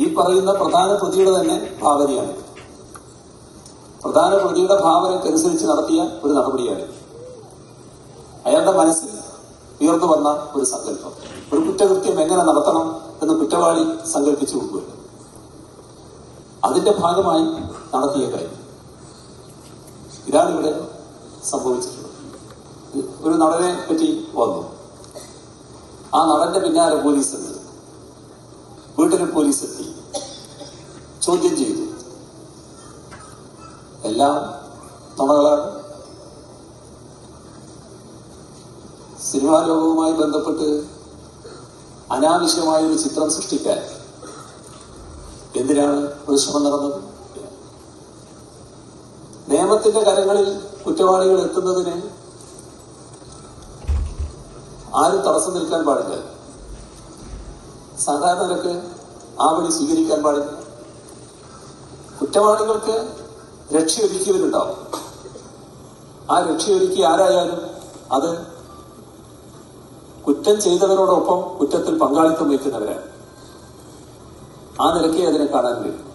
ഈ പറയുന്ന പ്രധാന പ്രതിയുടെ തന്നെ ഭാവനയാണ്. പ്രധാന പ്രതിയുടെ ഭാവനയ്ക്കനുസരിച്ച് നടത്തിയ ഒരു നടപടിയാണ്. അയാളുടെ മനസ്സിൽ ഉയർന്നു വന്ന ഒരു സങ്കല്പം, ഒരു കുറ്റകൃത്യം എങ്ങനെ നടത്തണം എന്ന് കുറ്റവാളി സങ്കല്പിച്ചു കൊടുക്കുകയാണ്. അതിന്റെ ഭാഗമായി നടത്തിയ കാര്യം ഇതാണ് ഇവിടെ സംഭവിച്ചിട്ടുള്ളത്. ഒരു നടനെ പറ്റി വന്നു. ആ നടന്റെ പിന്നാലെ പോലീസ് എത്തി, വീട്ടിൽ പോലീസ് എത്തി, ചോദ്യം ചെയ്തു. എല്ലാം നുണകളാണ്. സിനിമാ ലോകവുമായി ബന്ധപ്പെട്ട് അനാവശ്യമായ ഒരു ചിത്രം സൃഷ്ടിക്കാൻ എന്തിനാണ് ഒരു ശ്രമം നടന്നത്? നിയമത്തിന്റെ കരങ്ങളിൽ കുറ്റവാളികൾ എത്തുന്നതിന് ആരും തടസ്സം നിൽക്കാൻ പാടില്ല. സാധാരണക്ക് ആ വഴി സ്വീകരിക്കാൻ പാടില്ല. കുറ്റവാളികൾക്ക് രക്ഷയൊരുക്കിയവരുണ്ടാവും. ആ രക്ഷയൊരുക്കി ആരായാലും അത് കുറ്റം ചെയ്തവരോടൊപ്പം കുറ്റത്തിൽ പങ്കാളിത്തം വയ്ക്കുന്നവരാണ്. ആ നിലയ്ക്കേ അതിനെ കാണാൻ കഴിയും.